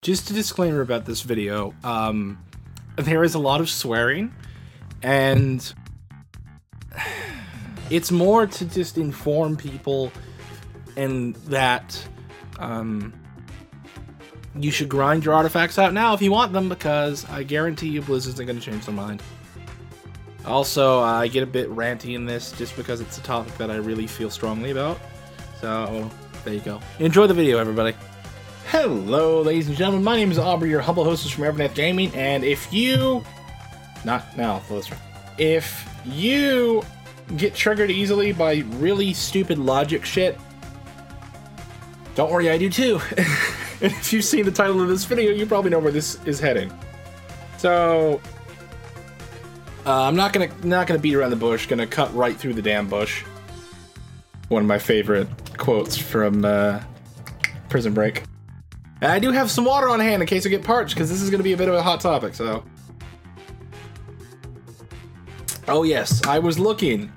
Just a disclaimer about this video. There is a lot of swearing, and it's more to just inform people and that you should grind your artifacts out now if you want them, because I guarantee you Blizz isn't going to change their mind. Also, I get a bit ranty in this just because it's a topic that I really feel strongly about. So, there you go. Enjoy the video, everybody. Hello, ladies and gentlemen. My name is Aubrey, your humble hostess from Evernet Gaming, and if you... If you get triggered easily by really stupid logic shit, don't worry, I do too. And if you've seen the title of this video, you probably know where this is heading. So... I'm not gonna beat around the bush. Gonna cut right through the damn bush. One of my favorite quotes from Prison Break. And I do have some water on hand in case I get parched, because this is gonna be a bit of a hot topic. So, oh yes, I was looking,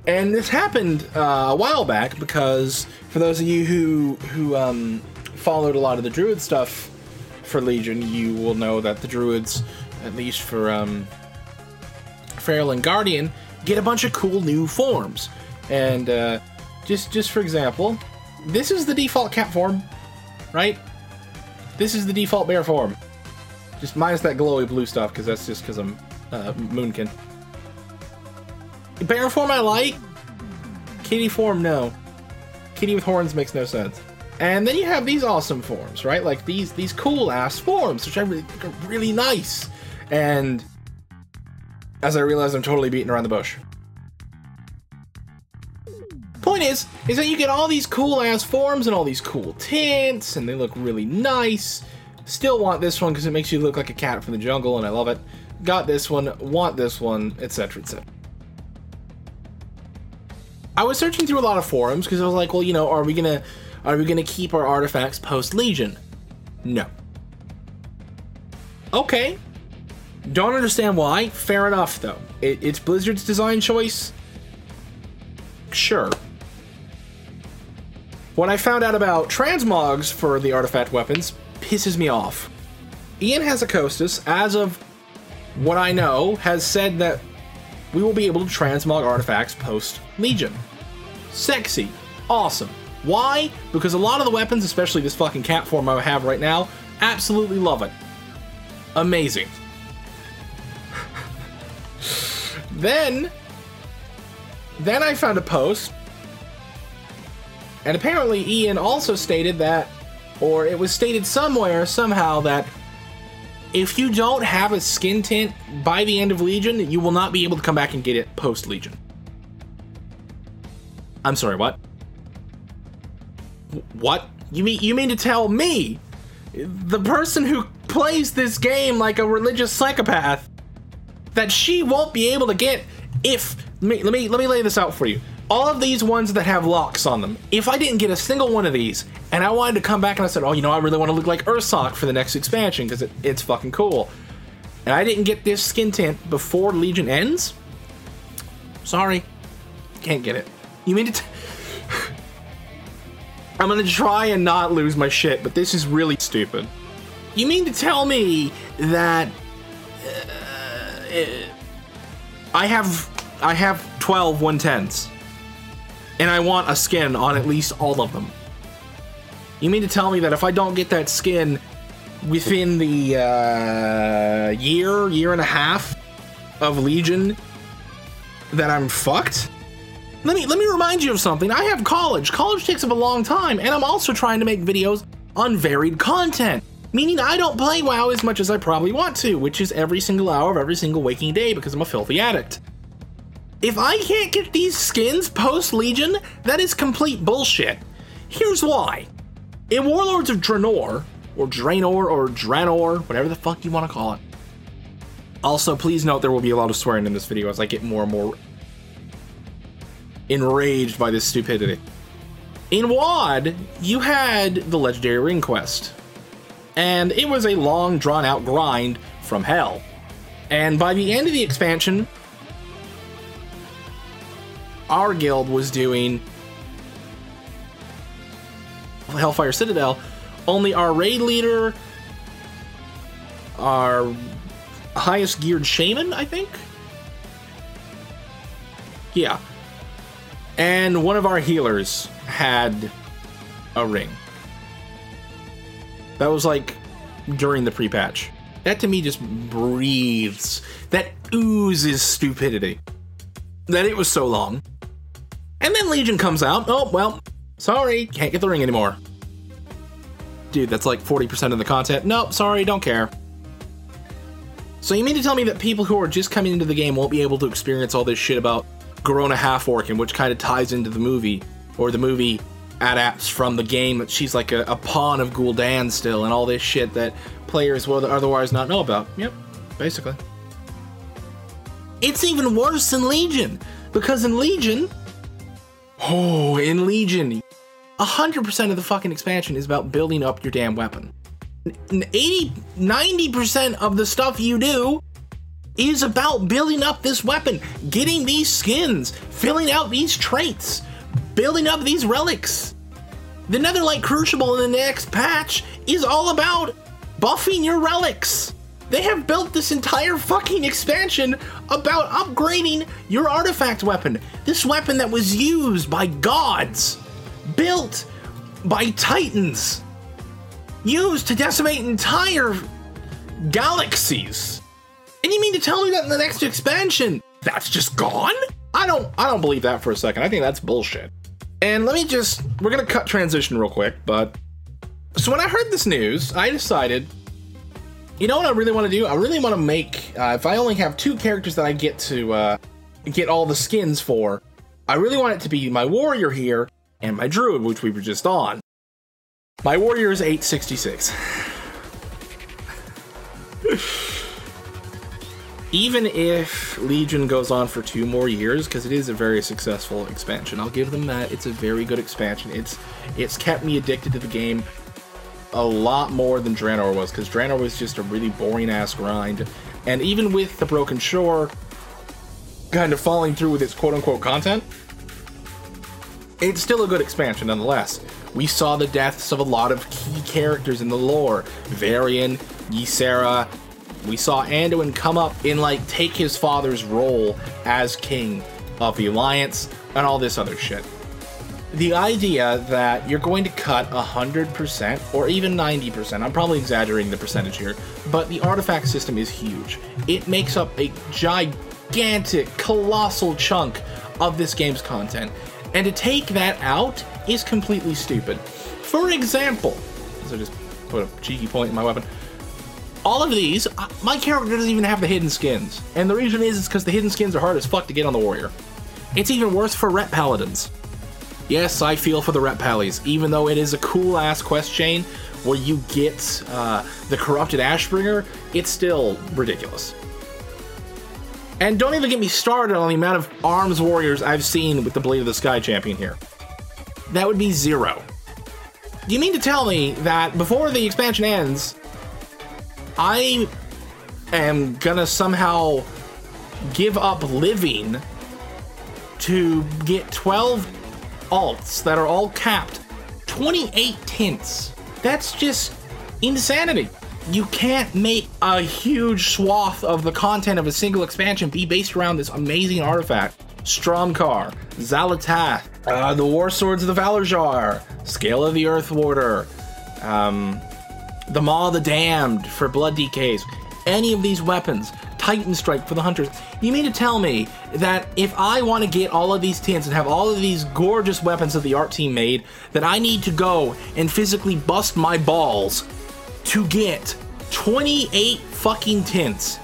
and this happened a while back, because for those of you who followed a lot of the Druid stuff for Legion, you will know that the Druids, at least for Feral and Guardian, get a bunch of cool new forms. And just for example, this is the default cat form, right? This is the default bear form. Just minus that glowy blue stuff, because that's just because I'm Moonkin. Bear form I like. Kitty form, no. Kitty with horns makes no sense. And then you have these awesome forms, right? Like these cool ass forms, which I really think are really nice. And as I realize I'm totally beating around the bush. Point is that you get all these cool ass forms and all these cool tints, and they look really nice. Still want this one because it makes you look like a cat from the jungle, and I love it. Got this one, want this one, etc., etc. I was searching through a lot of forums because I was like, well, you know, are we gonna keep our artifacts post Legion? No. Okay. Don't understand why. Fair enough, though. It's Blizzard's design choice. Sure. What I found out about transmogs for the artifact weapons pisses me off. Ian Hazacostas, as of what I know, has said that we will be able to transmog artifacts post-Legion. Sexy. Awesome. Why? Because a lot of the weapons, especially this fucking cat form I have right now, absolutely love it. Amazing. Then I found a post, and apparently Ian also stated that, or it was stated somewhere, somehow, that if you don't have a skin tint by the end of Legion, you will not be able to come back and get it post-Legion. I'm sorry, what? What? You mean to tell me, the person who plays this game like a religious psychopath, that she won't be able to get if... Let me lay this out for you. All of these ones that have locks on them, if I didn't get a single one of these, and I wanted to come back and I said, oh, you know, I really want to look like Ursoc for the next expansion, because it's fucking cool, and I didn't get this skin tint before Legion ends, sorry, can't get it. You mean to... I'm gonna try and not lose my shit, but this is really stupid. You mean to tell me that... I have 12 110s, and I want a skin on at least all of them. You mean to tell me that if I don't get that skin within the year and a half of Legion, that I'm fucked? Let me remind you of something. I have college. College takes up a long time, and I'm also trying to make videos on varied content. Meaning I don't play WoW as much as I probably want to, which is every single hour of every single waking day, because I'm a filthy addict. If I can't get these skins post-Legion, that is complete bullshit. Here's why. In Warlords of Draenor, or Draenor, or Draenor, whatever the fuck you want to call it. Also, please note there will be a lot of swearing in this video as I get more and more enraged by this stupidity. In WoD, you had the Legendary Ring Quest. And it was a long, drawn-out grind from hell. And by the end of the expansion, our guild was doing Hellfire Citadel. Only our raid leader our highest geared shaman, I think? Yeah. And one of our healers had a ring. That was like during the pre-patch. That to me just breathes. That oozes stupidity. That it was so long. And then Legion comes out. Oh, well, sorry, can't get the ring anymore. Dude, that's like 40% of the content. Nope, sorry, don't care. So you mean to tell me that people who are just coming into the game won't be able to experience all this shit about Garona half-orc, which kind of ties into the movie, or the movie adapts from the game, that she's like a pawn of Gul'dan still, and all this shit that players will otherwise not know about. Yep, basically. It's even worse in Legion, because in Legion, 100% of the fucking expansion is about building up your damn weapon. 90% of the stuff you do is about building up this weapon, getting these skins, filling out these traits, building up these relics. The Netherlight Crucible in the next patch is all about buffing your relics. They have built this entire fucking expansion about upgrading your artifact weapon. This weapon that was used by gods, built by titans, used to decimate entire galaxies. And you mean to tell me that in the next expansion, that's just gone? I don't believe that for a second. I think that's bullshit. And we're gonna cut transition real quick, but so when I heard this news, I decided, you know what I really want to do? I really want to make, if I only have 2 characters that I get to get all the skins for, I really want it to be my warrior here and my druid, which we were just on. My warrior is 866. Even if Legion goes on for 2 more years, because it is a very successful expansion, I'll give them that. It's a very good expansion. It's kept me addicted to the game a lot more than Draenor was, because Draenor was just a really boring ass grind. And even with the Broken Shore kind of falling through with its quote-unquote content, it's still a good expansion nonetheless. We saw the deaths of a lot of key characters in the lore. Varian, Ysera. We saw Anduin come up and like take his father's role as king of the Alliance and all this other shit. The idea that you're going to cut 100% or even 90%, I'm probably exaggerating the percentage here, but the artifact system is huge. It makes up a gigantic, colossal chunk of this game's content. And to take that out is completely stupid. For example, so just put a cheeky point in my weapon. All of these, my character doesn't even have the hidden skins. And the reason is because the hidden skins are hard as fuck to get on the warrior. It's even worse for Ret Paladins. Yes, I feel for the Ret Pallies, even though it is a cool ass quest chain where you get the corrupted Ashbringer, it's still ridiculous. And don't even get me started on the amount of arms warriors I've seen with the Blade of the Sky champion here. That would be 0. Do you mean to tell me that before the expansion ends, I am gonna somehow give up living to get 12 alts that are all capped, 28 tints? That's just insanity. You can't make a huge swath of the content of a single expansion be based around this amazing artifact. Stromkar, Zalatath, the War Swords of the Valarjar, Scale of the Earth Warder, the Maw of the Damned for blood decays, any of these weapons, Titan Strike for the Hunters. You mean to tell me that if I want to get all of these tints and have all of these gorgeous weapons that the art team made, that I need to go and physically bust my balls to get 28 fucking tints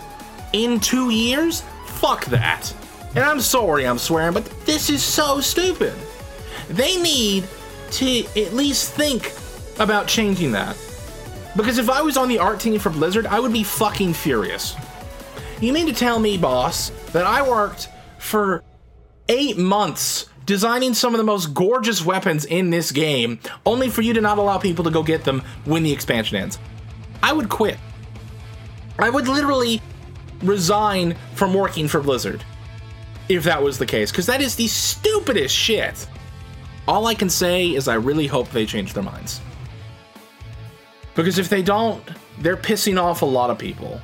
in 2 years? Fuck that. And I'm sorry I'm swearing, but this is so stupid. They need to at least think about changing that. Because if I was on the art team for Blizzard, I would be fucking furious. You mean to tell me, boss, that I worked for 8 months designing some of the most gorgeous weapons in this game, only for you to not allow people to go get them when the expansion ends? I would quit. I would literally resign from working for Blizzard if that was the case, because that is the stupidest shit. All I can say is I really hope they change their minds. Because if they don't, they're pissing off a lot of people.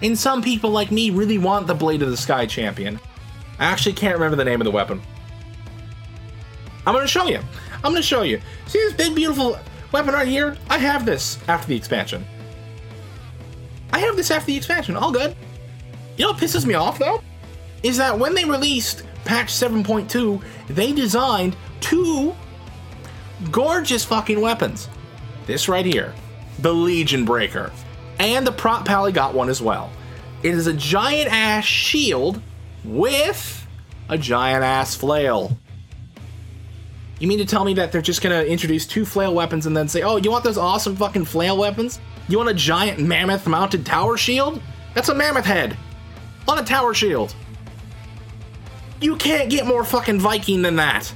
And some people like me really want the Blade of the Sky champion. I actually can't remember the name of the weapon. I'm going to show you. I'm going to show you. See this big, beautiful weapon right here? I have this after the expansion. All good. You know what pisses me off, though? Is that when they released patch 7.2, they designed 2 gorgeous fucking weapons. This right here. The Legion Breaker. And the Prot Pally got one as well. It is a giant-ass shield with a giant-ass flail. You mean to tell me that they're just gonna introduce 2 flail weapons and then say, oh, you want those awesome fucking flail weapons? You want a giant mammoth-mounted tower shield? That's a mammoth head on a tower shield. You can't get more fucking Viking than that.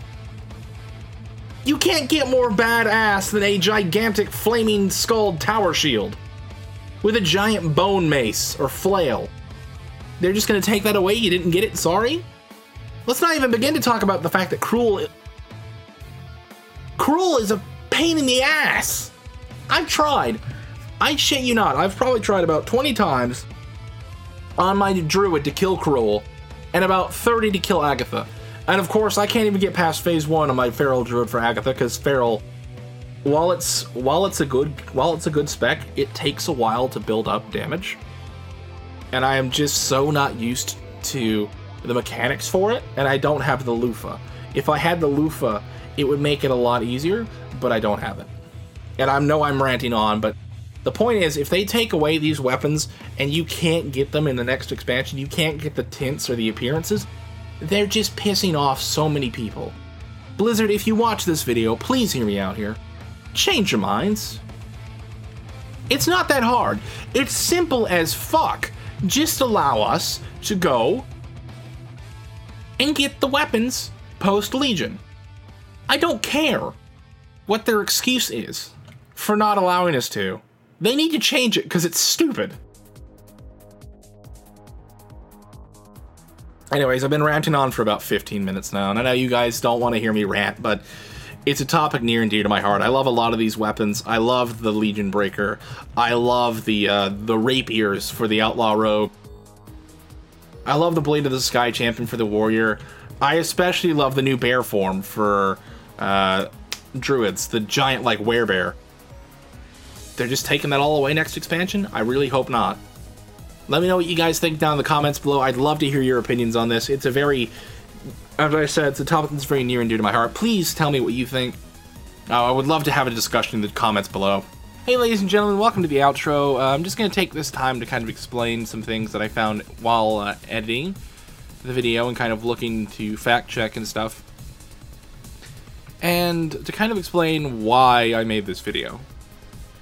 You can't get more badass than a gigantic flaming skulled tower shield with a giant bone mace or flail. They're just gonna take that away? You didn't get it? Sorry? Let's not even begin to talk about the fact that Cruel is a pain in the ass. I've tried. I shit you not. I've probably tried about 20 times on my druid to kill Cruel and about 30 to kill Agatha. And of course, I can't even get past phase 1 on my Feral druid for Agatha because Feral, while it's a good spec, it takes a while to build up damage. And I am just so not used to the mechanics for it, and I don't have the loofah. If I had the loofah, it would make it a lot easier, but I don't have it. And I know I'm ranting on, but the point is, if they take away these weapons and you can't get them in the next expansion, you can't get the tints or the appearances, they're just pissing off so many people. Blizzard, if you watch this video, please hear me out here. Change your minds. It's not that hard. It's simple as fuck. Just allow us to go and get the weapons post-Legion. I don't care what their excuse is for not allowing us to. They need to change it because it's stupid. Anyways, I've been ranting on for about 15 minutes now, and I know you guys don't want to hear me rant, but it's a topic near and dear to my heart. I love a lot of these weapons. I love the Legion Breaker. I love the rapiers for the Outlaw Rogue. I love the Blade of the Sky Champion for the Warrior. I especially love the new bear form for Druids, the giant, like, werebear. They're just taking that all away next expansion? I really hope not. Let me know what you guys think down in the comments below. I'd love to hear your opinions on this. It's a very, as I said, it's a topic that's very near and dear to my heart. Please tell me what you think. I would love to have a discussion in the comments below. Hey ladies and gentlemen, welcome to the outro. I'm just going to take this time to kind of explain some things that I found while editing the video and kind of looking to fact check and stuff. And to kind of explain why I made this video.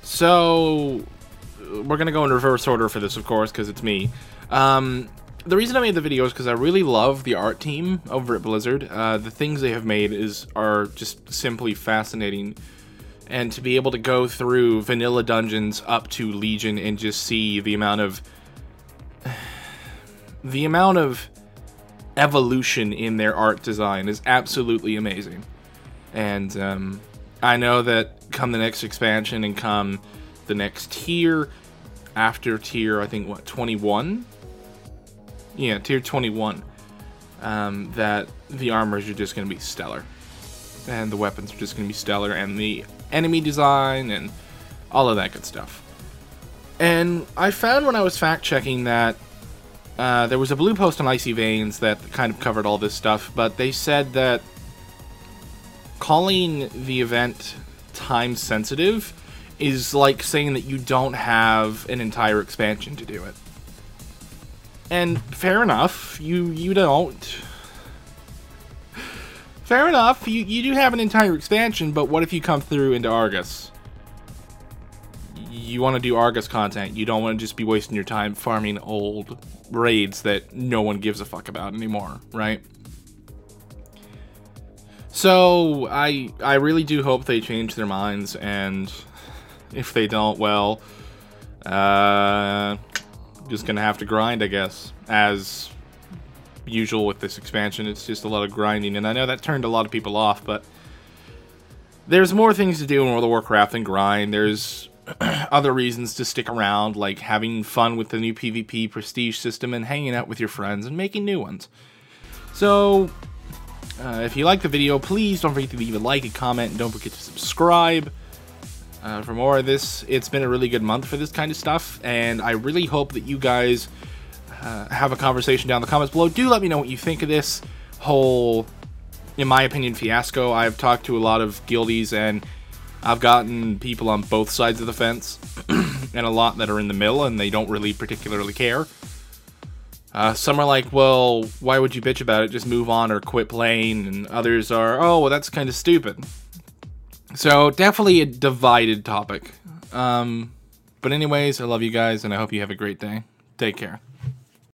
So, we're going to go in reverse order for this, of course, because it's me. The reason I made the video is because I really love the art team over at Blizzard. The things they have made are just simply fascinating. And to be able to go through vanilla dungeons up to Legion and just see the amount of evolution in their art design is absolutely amazing. And I know that come the next expansion and come the next tier, after tier, I think, what, 21? Yeah, tier 21. That the armors are just going to be stellar. And the weapons are just going to be stellar. And the enemy design and all of that good stuff. And I found when I was fact-checking that there was a blue post on Icy Veins that kind of covered all this stuff, but they said that calling the event time-sensitive is like saying that you don't have an entire expansion to do it. And fair enough, you don't. Fair enough, you do have an entire expansion, but what if you come through into Argus? You want to do Argus content, you don't want to just be wasting your time farming old raids that no one gives a fuck about anymore, right? So, I really do hope they change their minds, and if they don't, well, just gonna have to grind, I guess. As usual with this expansion, it's just a lot of grinding, and I know that turned a lot of people off, but there's more things to do in World of Warcraft than grind. There's other reasons to stick around, like having fun with the new PvP prestige system and hanging out with your friends and making new ones. So, if you like the video, please don't forget to leave a like, a comment, and don't forget to subscribe for more of this. It's been a really good month for this kind of stuff, and I really hope that you guys have a conversation down in the comments below. Do let me know what you think of this whole, in my opinion, fiasco. I've talked to a lot of guildies, and I've gotten people on both sides of the fence, and a lot that are in the middle, and they don't really particularly care. Some are like, well, why would you bitch about it? Just move on or quit playing. And others are, oh, well, that's kind of stupid. So, definitely a divided topic. But anyways, I love you guys, and I hope you have a great day. Take care.